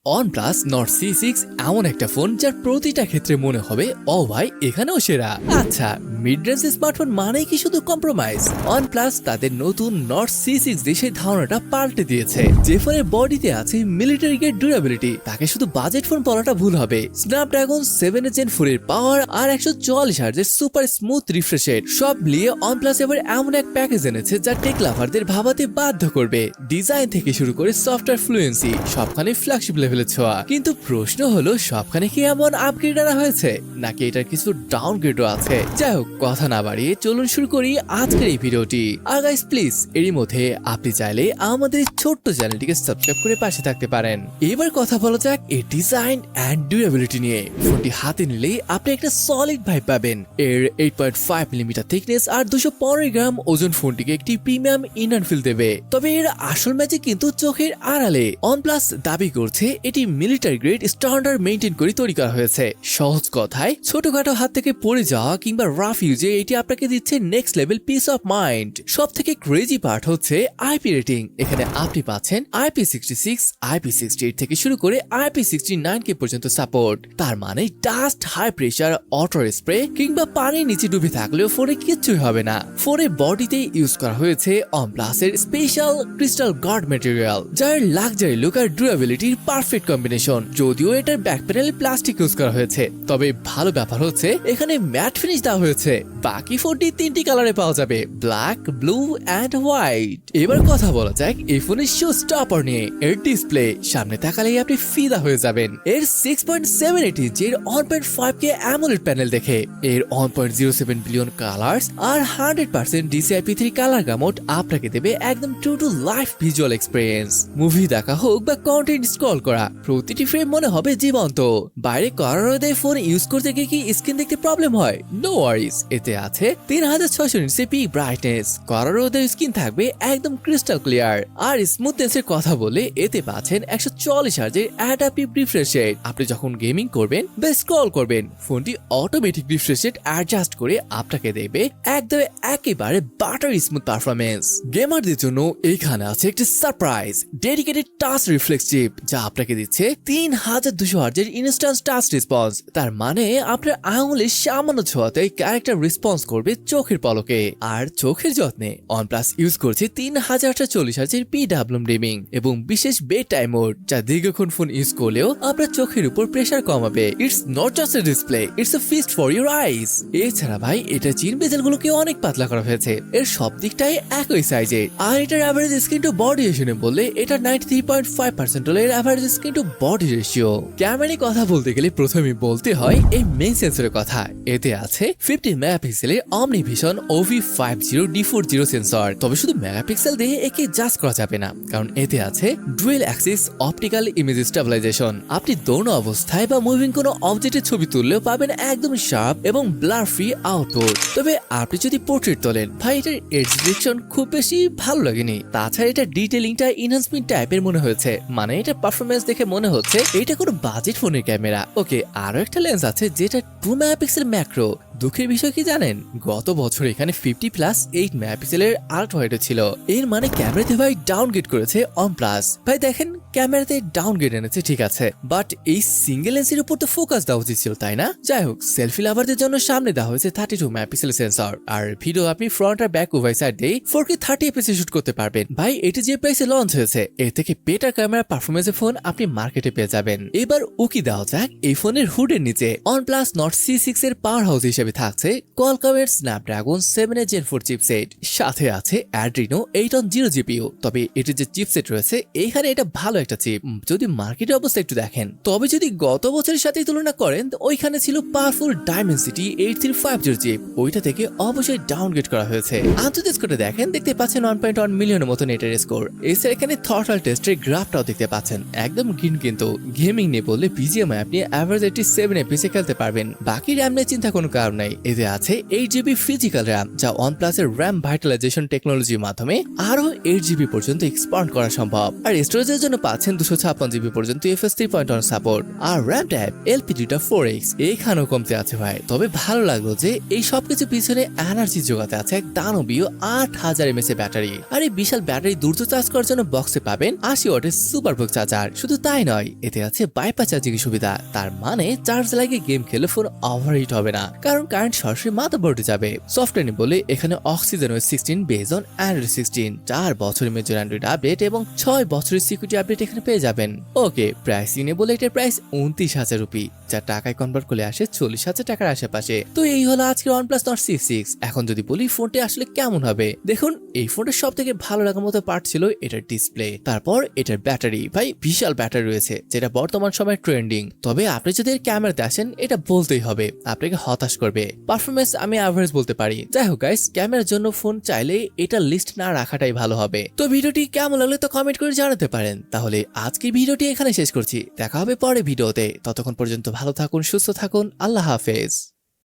OnePlus Nord CE6 এমন একটা phone যার প্রতিটা ক্ষেত্রে মনে হবে ও ভাই এখানেও সেরা। আচ্ছা, মিড রেঞ্জ স্মার্টফোন মানেই কি শুধু কম্প্রোমাইজ? OnePlus তাদের নতুন Nord CE6 দিয়ে সেই ধারণাটা পাল্টে দিয়েছে। যে ফোনের বডিতে আছে মিলিটারি গ্রেড ডিউরেবিলিটি, তাকে শুধু বাজেট ফোন বলাটা ভুল হবে। Snapdragon 7 Gen 4 এর পাওয়ার আর 144 হার্জের সুপার স্মুথ রিফ্রেশ রেট সব মিলিয়ে OnePlus এবার এমন এক প্যাকেজ এনেছে যা টেক লাভারদের ভাবাতে বাধ্য করবে। ডিজাইন থেকে শুরু করে সফটওয়্যার ফ্লুয়েন্সি সবখানে ফ্ল্যাগশিপ লেভেলে ছোঁয়া। কিন্তু প্রশ্ন হলো, সবখানে কি এমন আপগ্রেড আনা হয়েছে নাকি এটার কিছু ডাউনগ্রেডও আছে? যাই হোক, কথা না বাড়িয়ে চলুন শুরু করি আজকের এই ভিডিওটি। আর গাইস প্লিজ, এরই মধ্যে আপনি চাইলে আমাদের ছোট্ট চ্যানেলটিকে সাবস্ক্রাইব করে পাশে থাকতে পারেন। এবার কথা বলা যাক এর ডিজাইন এন্ড ডিউরেবিলিটি নিয়ে। ফোনটি হাতে নিলেই আপনি একটা সলিড ভাইব পাবেন। এর 8.5 মিলিমিটার থিকনেস আর 215 গ্রাম ওজন ফোনটিকে একটি প্রিমিয়াম ইনার ফিল দেবে। তবে এর আসল ম্যাজিক কিন্তু চোখের আড়ালে। OnePlus দাবি করছে এটি মিলিটারি গ্রেড স্ট্যান্ডার্ড মেইনটেইন করে তৈরি করা হয়েছে। সহজ কথায়, ছোটখাটো হাত থেকে পড়ে যাওয়া কিংবা রাফ ইউজে এটি আপনাকে দিচ্ছে next level piece of mind. সব থেকে ক্রেজি পার্ট হচ্ছে আইপি রেটিং। এখানে আপনি পাচ্ছেন IP66, IP68 থেকে শুরু করে IP69 কে পর্যন্ত সাপোর্ট। তার মানে dust, high pressure, auto spray কিংবা পানির নিচে ডুবে থাকলেও ফোনে কিচ্ছুই হবে না। ফোনের বডিতে ইউজ করা হয়েছে OnePlus এর স্পেশাল ক্রিস্টাল গার্ড ম্যাটেরিয়াল, যার লাক্সারি লুক আর ডিউরেবিলিটির পারফেক্ট কম্বিনেশন। যদিও এটার ব্যাক প্যানেলে প্লাস্টিক ইউজ করা হয়েছে, তবে ভালো ব্যাপার হচ্ছে এখানে ম্যাট ফিনিশ দেওয়া হয়েছে। বাকি ফোনটি 3টি কালারে পাওয়া যাবে, ব্ল্যাক, ব্লু এন্ড হোয়াইট। এবার কথা বলা যাক এই ফোনের শো স্টপার নিয়ে। এর ডিসপ্লে সামনে তাকালেই আপনি ফিদা হয়ে যাবেন এর 6.78 ইঞ্চির 1.5K AMOLED প্যানেল দেখে। এর 1.07 বিলিয়ন কালার্স আর 100% DCI-P3 কালার গামোড আপনাকে দেবে একদম true to life visual experience. Movie দেখা হোক বা কন্টেন্ট স্ক্রল করা, প্রতিটি ফ্রেম মনে হবে জীবন্ত। বাইরে কড়া রোদে ফোন ইউজ করতে গিয়ে কি স্ক্রিন দেখতে প্রবলেম হয়? নো ওয়ারিজ, এতে আছে 3600 নিটস পিক ব্রাইটনেস। কড়া রোদে স্ক্রিন থাকবে একদম ক্রিস্টাল ক্লিয়ার। আর স্মুথনেসের কথা বলে এতে পাচ্ছেন 144 হার্জের অ্যাডাপটিভ রিফ্রেশ রেট। আপনি যখন গেমিং করবেন বা স্ক্রল করবেন, ফোনটি অটোমেটিক রিফ্রেশ রেট অ্যাডজাস্ট করে আপনাকে দেবে একদম একেবারে বাটার স্মুথ পারফরমেন্স। গেমারদের জন্য এইখানে আছে একটি surprise dedicated touch reflex chip, যা আপনাকে দিচ্ছে 3200 হার্জের ইনস্ট্যান্ট টাচ রেসপন্স। তার মানে আপনার আঙুলের সামান্য ছোঁয়াতে ক্যারেক্টার রেসপন্স করবে চোখের পলকে। আর চোখের যত্নে OnePlus ইউজ করছে 3840 হার্জের PWM ডিমিং এবং বিশেষ বেড টাইম মোড, যা দীর্ঘক্ষণ ফোন ইউজ করলেও আপনার চোখের উপর প্রেসার কমাবে। It's not just a display, it's a feast for your eyes. এছাড়া ভাই, এটা চিন বেজেল গুলোকে অনেক পাতলা করা হয়েছে। এর সব দিকটাই একই সাইজে। আর এটার average screen to body ratio বললে এটা 93.5% হলো এর average screen to body ratio. ক্যামেরার কথা বলতে গেলে প্রথমেই বলতে হয় এই মেইন সেন্সরের কথা। এতে আছে 50 মেগাপিক্সেলের অমনিভিশন OV50D40 সেন্সর। তবে শুধু মেগাপিক্সেল দিয়ে একে জাজ করা যাবে না, কারণ এতে আছে dual Axis optical image stabilisation. আপনি দোনো অবস্থায় বা মুভিং কোনো অবজেক্টের ছবি তুললেও পাবেন একদম শার্প এবং ব্লার ফ্রি আউটপুট। তবে আপনি যদি পোর্ট্রেট তোলেন, ভাই এটার এজ ডিটেকশন খুব বেশি ভালো লাগেনি। তাছাড়া এটা ডিটেইলিংটা এনহান্সমেন্ট টাইপের মনে হয়েছে। মানে এটা পারফরমেন্স দেখে মনে হচ্ছে এটা কোনো বাজেট ফোনের ক্যামেরা। ওকে, আরো একটা লেন্স আছে যেটা 2 মেগাপিক্সেল ম্যাক্রো। দুঃখের বিষয় কি জানেন, গত বছর এখানে 50+8 মেগাপিক্সেলের আল্ট্রা ওয়াইড ছিল। এর মানে ক্যামেরাতে ভাই ডাউনগ্রেড করেছে OnePlus। ভাই দেখেন, ক্যামেরাতে ডাউনগ্রেড এনেছে ঠিক আছে, বাট এই সিঙ্গেল লেন্সের উপর তো ফোকাস দেওয়া উচিত ছিল, তাই না? যাই হোক, সেলফি লাভারদের জন্য সামনে দেওয়া হয়েছে 32 মেগাপিক্সেল সেন্সর। আর ভিডিও আপনি ফ্রন্ট আর ব্যাক উভয় সাইড দিয়ে 4K 30 fps শুট করতে পারবেন। ভাই এটি যে প্রাইসে লঞ্চ হয়েছে, এর থেকে বেটার ক্যামেরা পারফরমেন্সের ফোন আপনি মার্কেটে পেয়ে যাবেন। এবার উকি দেওয়া যাক এই ফোনের হুডের নিচে। OnePlus Nord CE6 এর পাওয়ার হাউস হিসেবে থাকছে Qualcomm-এর Snapdragon 7 Gen 4 চিপসেট, সাথে আছে Adreno 810 GPU। তবে এটির যে চিপসেট রয়েছে, এখানে এটা ভালো একটা চিপ যদি মার্কেটের অবস্থা একটু দেখেন। তবে যদি গত বছরের সাথে তুলনা করেন, ওইখানে ছিল পাওয়ারফুল Dimensity 8350 চিপ, ওইটা থেকে অবশ্যই ডাউনগ্রেড করা হয়েছে। আন্তর্জাতিক স্কোরে দেখেন, দেখতে পাচ্ছেন 1.1 মিলিয়নের মতো নেটের স্কোর। এছাড়া এখানে থ্রটল টেস্টের গ্রাফটাও দেখতে পাচ্ছেন, একদম গ্রিন। কিন্তু গেমিং নিয়ে বললে BGMI আপনি অ্যাভারেজ 87 FPS খেলতে পারবেন। বাকি র্যাম নিয়ে চিন্তা কোনো কারণ নাই। এতে আছে 8GB ফিজিক্যাল র্যাম, যা OnePlus এর RAM ভাইটালাইজেশন টেকনোলজির মাধ্যমে আরো 8GB পর্যন্ত এক্সপান্ড করা সম্ভব। আর স্টোরেজের জন্য পাচ্ছেন 256GB পর্যন্ত UFS 3.1 সাপোর্ট, আর র্যাম ট্যাব LPDDR 4X এখানেও কমতে আছে ভাই। তবে ভালো লাগলো যে এই সবকিছু পিছনে এনার্জি যোগাতে আছে এক দানবীয় 8000 mAh ব্যাটারি। আর এই বিশাল ব্যাটারি দ্রুত চার্জ করার জন্য বক্সে পাবেন 80 ওয়াটের সুপারবুক চার্জার। শুধু তাই নয়, এতে আছে বাইপাস চার্জিং সুবিধা। তার মানে চার্জ লাগিয়ে গেম খেলে ফোন ওভারহিট হবে না, কারণ কারেন্ট সরাসরি মাদারবোর্ডে যাবে। সফটওয়্যার নিয়ে বলে এখানে oxygen OS 16 based on Android 16, 4 বছরের মেজর অ্যান্ড্রয়েড আপডেট এবং 6 বছরের সিকিউরিটি আপডেট এখানে পেয়ে যাবেন। ওকে, প্রাইসিং নিয়ে বলে এটার প্রাইস 29,000 রুপি, যা টাকায় কনভার্ট করলে আসে 40,000 টাকার আশেপাশে। তো এই হলো আজকের OnePlus Nord CE6। এখন যদি বলি ফোনটি আসলে কেমন হবে, দেখুন এই ফোনটার সব থেকে ভালো লাগার মতো পার্ট ছিল এটার ডিসপ্লে, তারপর এটার ব্যাটারি। ভাই বিশাল ব্যাটারি রয়েছে, যেটা বর্তমান সময়ে ট্রেন্ডিং। তবে আপনি যদি এর ক্যামেরাতে আসেন, এটা বলতেই হবে আপনাকে হতাশ করবে। পারফরমেন্স আমি অ্যাভারেজ বলতে পারি। যাই হোক গাইস, ক্যামেরার জন্য ফোন চাইলে এটা লিস্ট না রাখাটাই ভালো হবে। তো ভিডিওটি কেমন লাগলো তো কমেন্ট করে জানাতে পারেন। তাহলে আজকের ভিডিওটি এখানে শেষ করছি, দেখা হবে পরে ভিডিওতে। ততক্ষণ পর্যন্ত ভালো থাকুন, সুস্থ থাকুন, আল্লাহ হাফেজ।